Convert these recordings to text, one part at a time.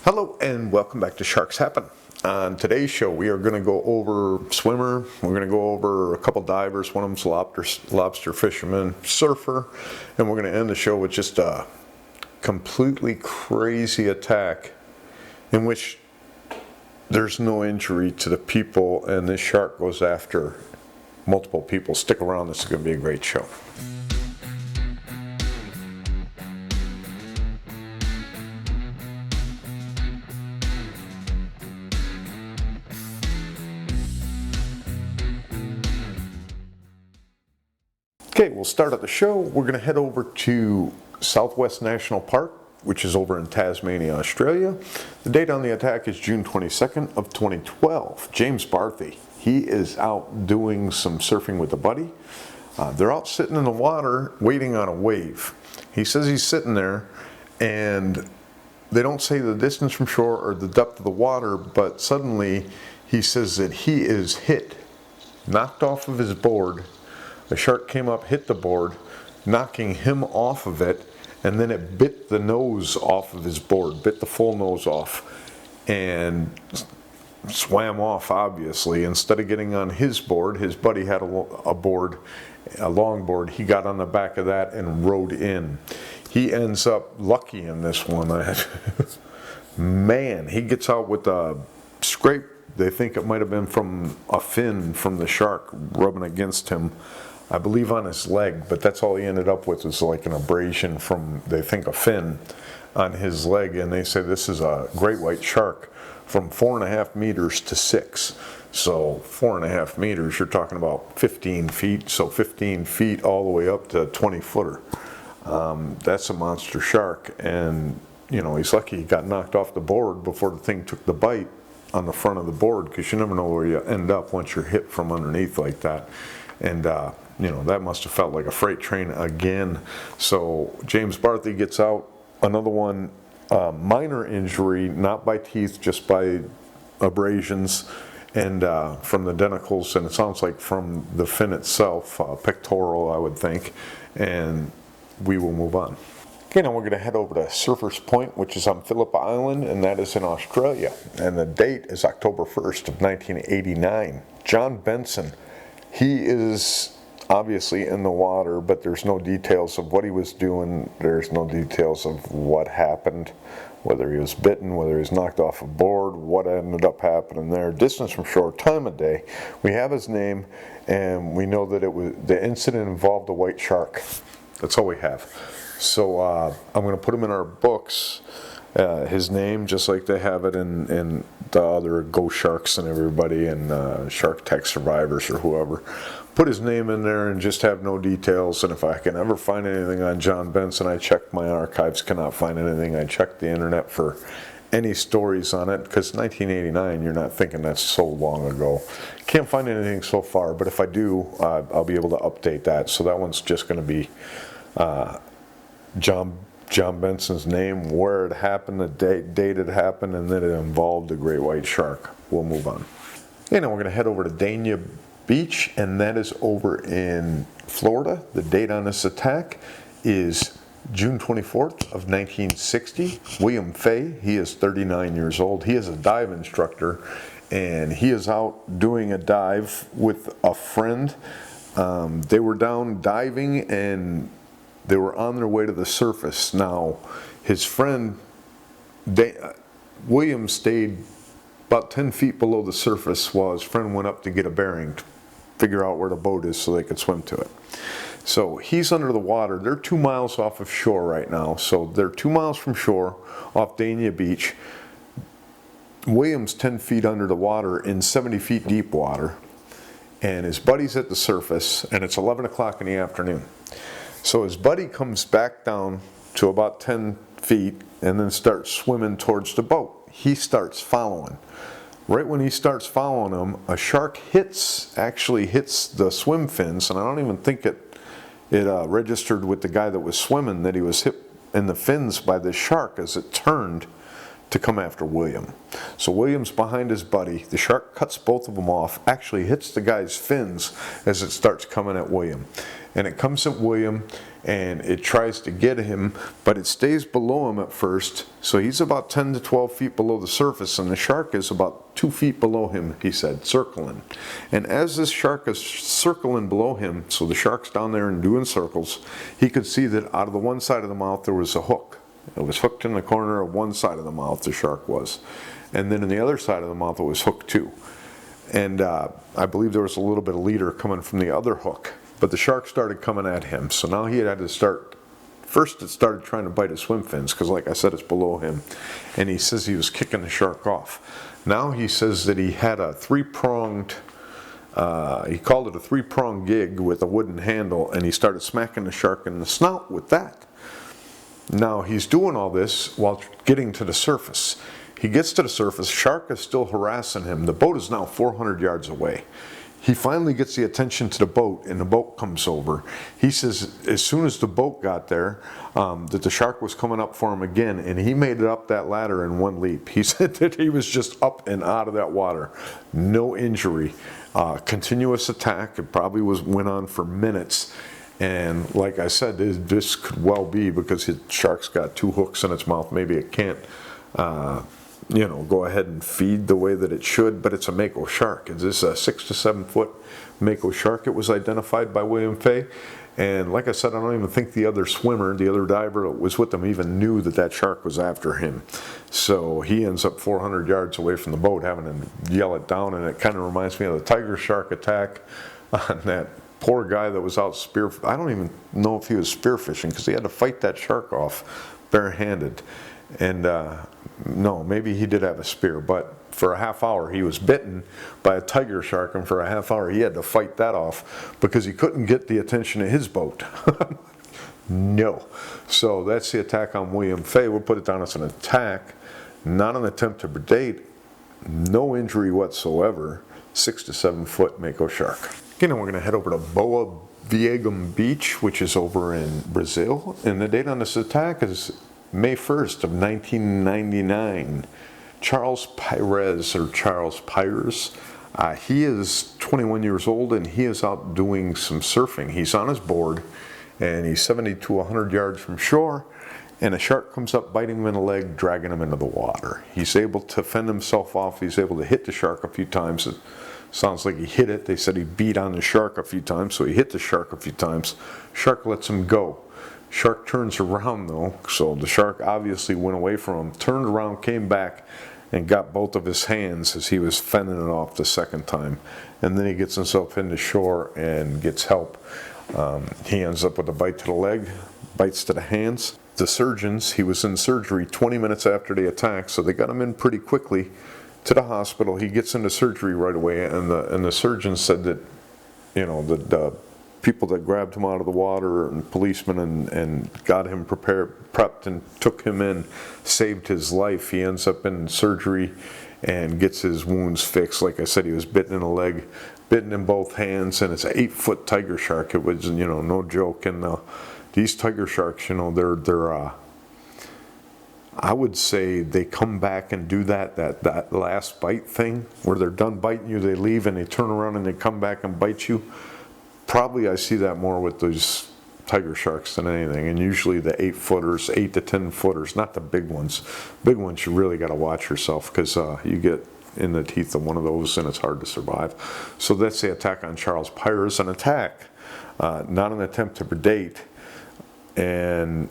Hello and welcome back to Sharks Happen. On today's show we are going to go over swimmer, we're going to go over a couple divers, one of them's lobster fisherman, surfer, and we're going to end the show with just a completely crazy attack in which there's no injury to the people and this shark goes after multiple people. Stick around, this is going to be a great show. Okay, we'll start at the show. We're going to head over to Southwest National Park, which is over in Tasmania, Australia. The date on the attack is June 22nd of 2012. James Barthy, he is out doing some surfing with a buddy. They're out sitting in the water waiting on a wave. He says he's sitting there and they don't say the distance from shore or the depth of the water, but suddenly he says that he is hit, knocked off of his board. The shark came up, hit the board, knocking him off of it, and then it bit the nose off of his board, bit the full nose off, and swam off, obviously. Instead of getting on his board, his buddy had a board, a long board. He got on the back of that and rode in. He ends up lucky in this one. Man, he gets out with a scrape. They think it might have been from a fin from the shark rubbing against him, I believe on his leg, but that's all he ended up with was like an abrasion from, they think, a fin on his leg. And they say this is a great white shark from 4.5 meters to 6. So 4.5 meters, you're talking about 15 feet. So 15 feet all the way up to 20 footer. That's a monster shark. And you know, he's lucky he got knocked off the board before the thing took the bite on the front of the board, because you never know where you end up once you're hit from underneath like that. And you know, that must have felt like a freight train again. So James Barthy gets out. Another one, minor injury, not by teeth, just by abrasions and from the denticles, and it sounds like from the fin itself, pectoral, I would think. And we will move on. Okay, now we're going to head over to Surfers Point, which is on Phillip Island, and that is in Australia. And the date is October 1st of 1989. John Benson, he is obviously in the water, but there's no details of what he was doing. There's no details of what happened, whether he was bitten, whether he was knocked off a board, what ended up happening there. Distance from shore, time of day. We have his name, and we know that the incident involved a white shark. That's all we have. So I'm going to put him in our books, his name, just like they have it in the other Go Sharks and everybody, and Shark Tech Survivors or whoever. Put his name in there and just have no details. And if I can ever find anything on John Benson, I check my archives. Cannot find anything. I check the internet for any stories on it, because 1989, you're not thinking that's so long ago. Can't find anything so far, but if I do, I'll be able to update that. So that one's just going to be John Benson's name, where it happened, the date it happened, and that it involved a great white shark. We'll move on. Okay, now we're going to head over to Dania Beach, and that is over in Florida. The date on this attack is June 24th of 1960. William Fay, he is 39 years old. He is a dive instructor, and he is out doing a dive with a friend. They were down diving, and they were on their way to the surface. Now, his friend, William, stayed about 10 feet below the surface while his friend went up to get a bearing, to figure out where the boat is so they could swim to it. So he's under the water. They're 2 miles off of shore right now. So they're 2 miles from shore off Dania Beach. William's 10 feet under the water in 70 feet deep water. And his buddy's at the surface, and it's 11 o'clock in the afternoon. So his buddy comes back down to about 10 feet and then starts swimming towards the boat. He starts following. Right when he starts following him, a shark actually hits the swim fins, and I don't even think it registered with the guy that was swimming that he was hit in the fins by this shark as it turned to come after William. So William's behind his buddy. The shark cuts both of them off, actually hits the guy's fins as it starts coming at William. And it comes at William and it tries to get him, but it stays below him at first. So he's about 10 to 12 feet below the surface, and the shark is about 2 feet below him, he said, circling. And as this shark is circling below him, so the shark's down there and doing circles, he could see that out of the one side of the mouth there was a hook. It was hooked in the corner of one side of the mouth, the shark was. And then in the other side of the mouth it was hooked too. And I believe there was a little bit of leader coming from the other hook. But the shark started coming at him, so now he had to start. First it started trying to bite his swim fins, because like I said, it's below him. And he says he was kicking the shark off. Now he says that he had a three-pronged, he called it a three-pronged gig with a wooden handle, and he started smacking the shark in the snout with that. Now he's doing all this while getting to the surface. He gets to the surface, shark is still harassing him. The boat is now 400 yards away. He finally gets the attention to the boat, and the boat comes over. He says as soon as the boat got there, that the shark was coming up for him again, and he made it up that ladder in one leap. He said that he was just up and out of that water. No injury. Continuous attack. It probably went on for minutes. And like I said, this could well be because the shark's got 2 hooks in its mouth. Maybe it can't go ahead and feed the way that it should, but it's a mako shark. Is this a 6 to 7 foot mako shark? It was identified by William Fay, and like I said, I don't even think the other swimmer, the other diver that was with them, even knew that that shark was after him. So he ends up 400 yards away from the boat having to yell it down, and it kind of reminds me of the tiger shark attack on that poor guy that was out I don't even know if he was spearfishing, because he had to fight that shark off barehanded. And no, maybe he did have a spear, but for a half hour he was bitten by a tiger shark, and for a half hour he had to fight that off because he couldn't get the attention of his boat. No. So that's the attack on William Fay. We'll put it down as an attack, not an attempt to predate, no injury whatsoever, 6 to 7 foot mako shark. Okay, now we're going to head over to Boa Viagem Beach, which is over in Brazil, and the date on this attack is May 1st of 1999. Charles Pires, or Charles Pires, he is 21 years old, and he is out doing some surfing. He's on his board, and he's 70 to 100 yards from shore, and a shark comes up biting him in the leg, dragging him into the water. He's able to fend himself off. He's able to hit the shark a few times. It sounds like he hit it. They said he beat on the shark a few times, so he hit the shark a few times. Shark lets him go. Shark turns around though, so the shark obviously went away from him, turned around, came back, and got both of his hands as he was fending it off the second time. And then he gets himself into shore and gets help. He ends up with a bite to the leg, bites to the hands. The surgeons, he was in surgery 20 minutes after the attack, so they got him in pretty quickly to the hospital. He gets into surgery right away, and the surgeons said that, the people that grabbed him out of the water and policemen and got him prepped and took him in, saved his life. He ends up in surgery and gets his wounds fixed. Like I said, he was bitten in the leg, bitten in both hands, and it's an 8-foot tiger shark. It was, no joke. And these tiger sharks, they're I would say they come back and do that last bite thing where they're done biting you, they leave, and they turn around and they come back and bite you. Probably I see that more with those tiger sharks than anything, and usually the 8-footers, 8 to 10-footers, not the big ones. Big ones, you really got to watch yourself, because you get in the teeth of one of those and it's hard to survive. So that's the attack on Charles Pires. An attack, not an attempt to predate. And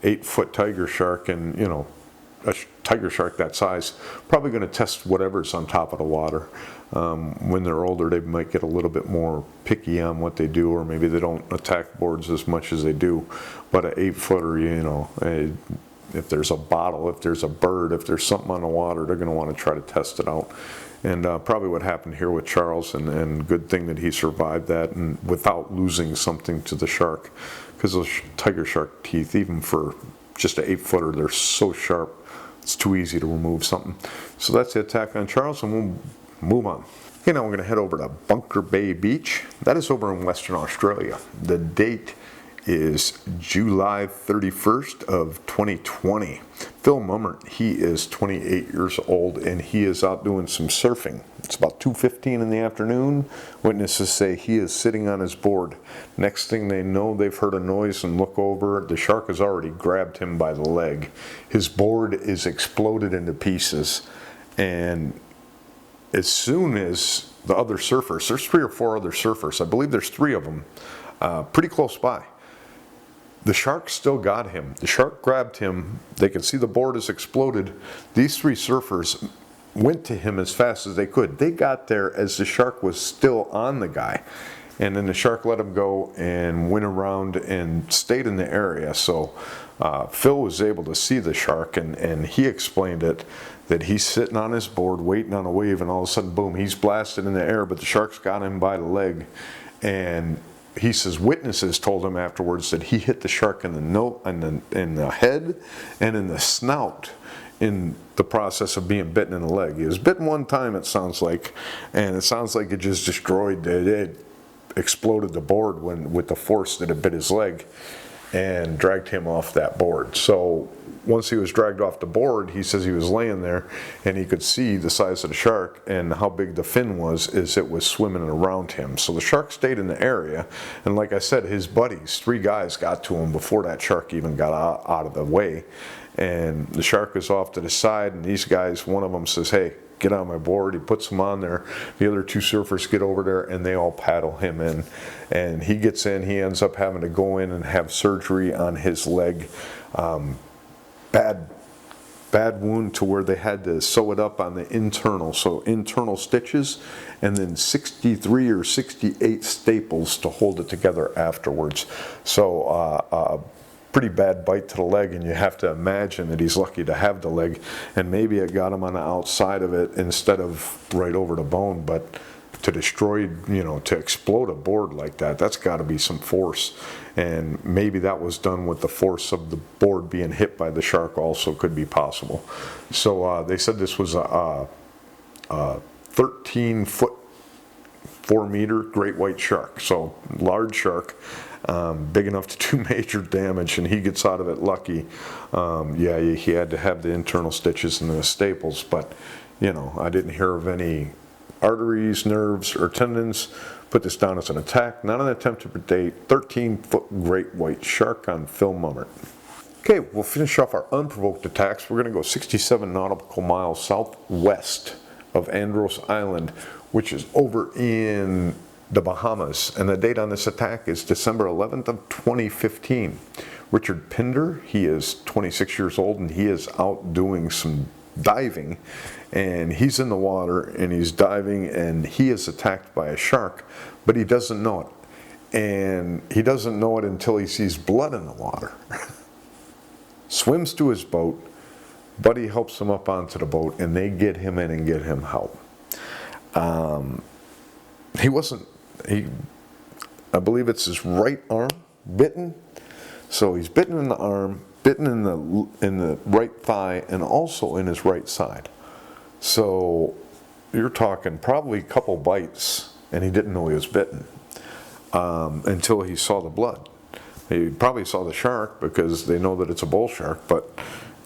8-foot tiger shark, and a tiger shark that size, probably going to test whatever's on top of the water. When they're older, they might get a little bit more picky on what they do, or maybe they don't attack boards as much as they do. But an 8-footer, if there's a bottle, if there's a bird, if there's something on the water, they're going to want to try to test it out. And probably what happened here with Charles, and good thing that he survived that, and without losing something to the shark, because those tiger shark teeth, even for just an 8-footer, they're so sharp, it's too easy to remove something. So that's the attack on Charles, and we'll move on. Okay, now we're going to head over to Bunker Bay Beach. That is over in Western Australia. The date is July 31st of 2020. Phil Mummert, he is 28 years old, and he is out doing some surfing. It's about 2:15 in the afternoon. Witnesses say he is sitting on his board. Next thing they know, they've heard a noise and look over. The shark has already grabbed him by the leg. His board is exploded into pieces, and as soon as the other surfers, there's 3 or 4 other surfers, I believe there's 3 of them, pretty close by. The shark still got him. The shark grabbed him. They can see the board is exploded. These 3 surfers went to him as fast as they could. They got there as the shark was still on the guy. And then the shark let him go and went around and stayed in the area. So Phil was able to see the shark, and he explained it, that he's sitting on his board waiting on a wave, and all of a sudden, boom, he's blasted in the air, but the shark's got him by the leg. And he says witnesses told him afterwards that he hit the shark in the head and in the snout in the process of being bitten in the leg. He was bitten one time, it sounds like, and it sounds like it just destroyed, it exploded the board with the force that it bit his leg and dragged him off that board. So once he was dragged off the board, he says he was laying there and he could see the size of the shark and how big the fin was as it was swimming around him. So the shark stayed in the area, and like I said, his buddies, 3 guys, got to him before that shark even got out of the way. And the shark was off to the side, and these guys, one of them says, "Hey, get on my board." He puts him on there. The other 2 surfers get over there and they all paddle him in. And he gets in. He ends up having to go in and have surgery on his leg. Bad wound to where they had to sew it up on the internal. So internal stitches, and then 63 or 68 staples to hold it together afterwards. So pretty bad bite to the leg, and you have to imagine that he's lucky to have the leg, and maybe it got him on the outside of it instead of right over the bone. But to destroy, to explode a board like that, that's got to be some force, and maybe that was done with the force of the board being hit by the shark also could be possible. So they said this was a 13-foot, 4-meter great white shark, so large shark. Big enough to do major damage, and he gets out of it lucky. Yeah, he had to have the internal stitches and the staples, but I didn't hear of any arteries, nerves, or tendons. Put this down as an attack, not an attempt to predate. 13-foot great white shark on Phil Mummert. Okay, we'll finish off our unprovoked attacks. We're going to go 67 nautical miles southwest of Andros Island, which is over in the Bahamas, and the date on this attack is December 11th of 2015. Richard Pinder, he is 26 years old, and he is out doing some diving, and he's in the water and he's diving, and he is attacked by a shark, but he doesn't know it, and he doesn't know it until he sees blood in the water. Swims to his boat. Buddy helps him up onto the boat, and they get him in and get him help. I believe it's his right arm bitten. So he's bitten in the arm, bitten in the right thigh, and also in his right side. So you're talking probably a couple bites, and he didn't know he was bitten until he saw the blood. He probably saw the shark because they know that it's a bull shark, but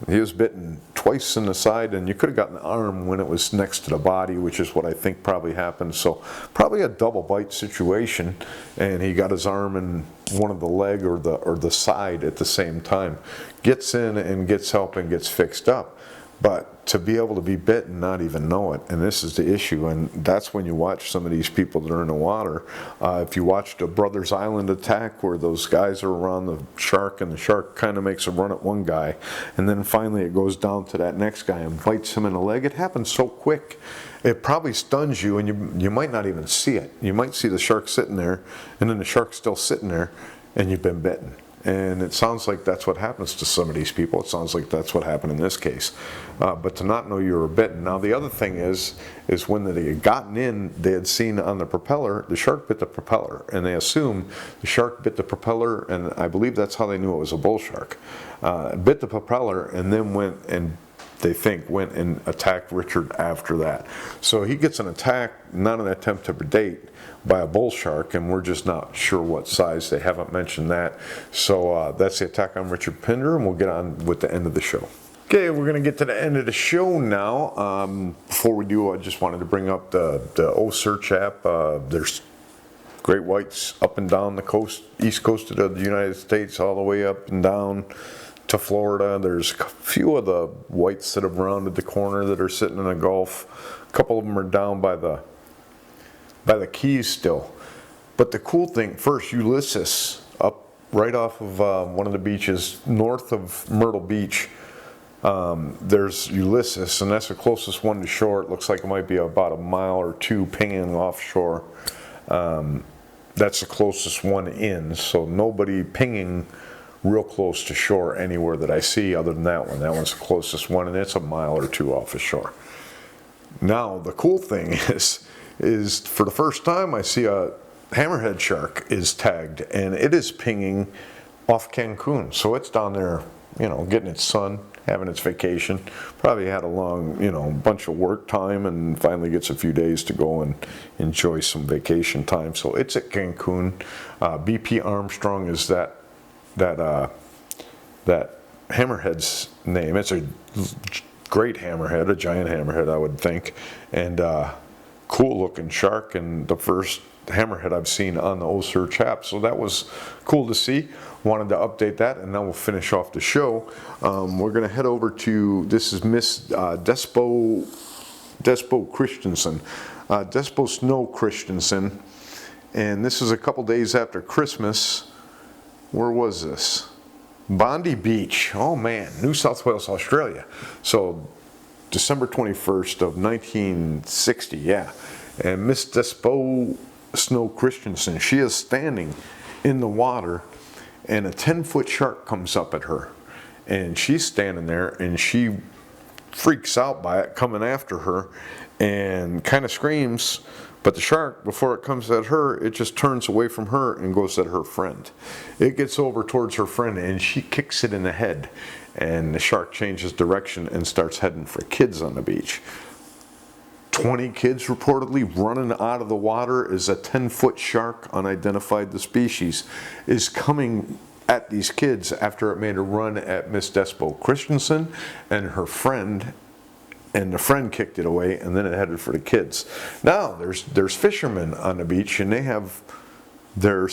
he was bitten twice in the side, and you could have gotten the arm when it was next to the body, which is what I think probably happened. So probably a double bite situation, and he got his arm in one of the leg or the side at the same time. Gets in and gets help and gets fixed up. But to be able to be bit and not even know it, and this is the issue, and that's when you watch some of these people that are in the water. If you watched a Brothers Island attack where those guys are around the shark and the shark kind of makes a run at one guy, and then finally it goes down to that next guy and bites him in the leg, it happens so quick. It probably stuns you, and you might not even see it. You might see the shark sitting there, and then the shark's still sitting there, and you've been bitten. And it sounds like that's what happens to some of these people. It sounds like that's what happened in this case. But to not know you were bitten. Now the other thing is when they had gotten in, they had seen on the propeller, the shark bit the propeller. And they assumed the shark bit the propeller, and I believe that's how they knew it was a bull shark. Bit the propeller and then went and attacked Richard after that. So he gets an attack, not an attempt to predate, by a bull shark, and we're just not sure what size. They haven't mentioned that. So that's the attack on Richard Pinder, and we'll get on with the end of the show. Okay, we're going to get to the end of the show now. Before we do, I just wanted to bring up the Search app. There's great whites up and down the coast, east coast of the United States, all the way up and down to Florida. There's a few of the whites that have rounded the corner that are sitting in the Gulf. A couple of them are down by the Keys still. But the cool thing, first, Ulysses, up right off of one of the beaches north of Myrtle Beach. There's Ulysses, and that's the closest one to shore. It looks like it might be about a mile or two pinging offshore. That's the closest one in, so nobody pinging real close to shore anywhere that I see other than that one. That one's the closest one, and it's a mile or two off the shore. Now, the cool thing is for the first time I see a hammerhead shark is tagged, and it is pinging off Cancun. So it's down there, getting its sun, having its vacation. Probably had a long, bunch of work time, and finally gets a few days to go and enjoy some vacation time. So it's at Cancun. BP Armstrong is that hammerhead's name. It's a great hammerhead, a giant hammerhead, I would think, and cool looking shark, and the first hammerhead I've seen on the Search app. So that was cool to see. Wanted to update that, and then we'll finish off the show. We're going to head over to, this is Miss Despo Christensen, Despo Snow Christensen, and this is a couple days after Christmas. Where was this? Bondi Beach. Oh man, New South Wales, Australia. So December 21st of 1960, yeah. And Miss Despo Snow Christensen, she is standing in the water, and a 10-foot shark comes up at her, and she's standing there, and she freaks out by it coming after her and kind of screams, but the shark, before it comes at her, it just turns away from her and goes at her friend. It gets over towards her friend, and she kicks it in the head, and the shark changes direction and starts heading for kids on the beach. 20 kids reportedly running out of the water as a 10-foot shark, unidentified the species, is coming at these kids after it made a run at Miss Despo Christensen and her friend, and the friend kicked it away, and then it headed for the kids. Now there's fishermen on the beach, and they have their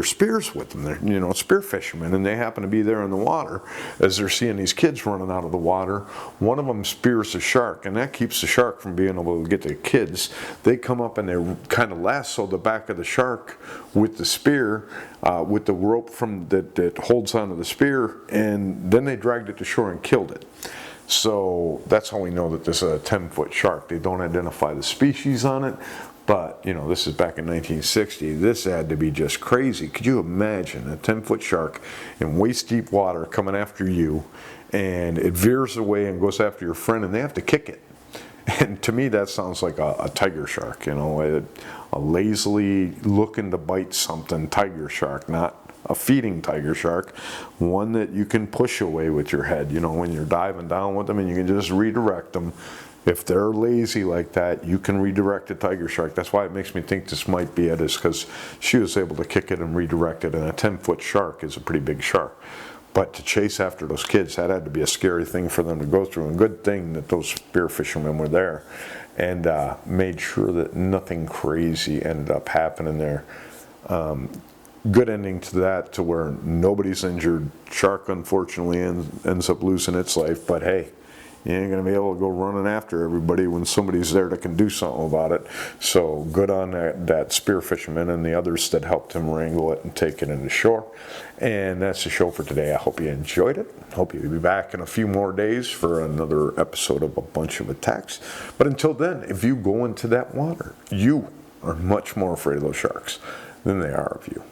spears with them. They're spear fishermen, and they happen to be there in the water as they're seeing these kids running out of the water. One of them spears the shark, and that keeps the shark from being able to get the kids. They come up and they kind of lasso the back of the shark with the spear, with the rope that holds onto the spear, and then they dragged it to shore and killed it. So that's how we know that this is a 10-foot shark. They don't identify the species on it. But, this is back in 1960. This had to be just crazy. Could you imagine a 10-foot shark in waist-deep water coming after you, and it veers away and goes after your friend, and they have to kick it? And to me, that sounds like a tiger shark, a lazily looking to bite something tiger shark, not a feeding tiger shark, one that you can push away with your head, when you're diving down with them, and you can just redirect them. If they're lazy like that, you can redirect a tiger shark. That's why it makes me think this might be it, is because she was able to kick it and redirect it, and a 10-foot shark is a pretty big shark. But to chase after those kids, that had to be a scary thing for them to go through, and good thing that those spear fishermen were there and made sure that nothing crazy ended up happening there. Good ending to that, to where nobody's injured. Shark, unfortunately, ends up losing its life, but hey, you ain't going to be able to go running after everybody when somebody's there that can do something about it. So good on that spear fisherman and the others that helped him wrangle it and take it into shore. And that's the show for today. I hope you enjoyed it. Hope you'll be back in a few more days for another episode of A Bunch of Attacks. But until then, if you go into that water, you are much more afraid of those sharks than they are of you.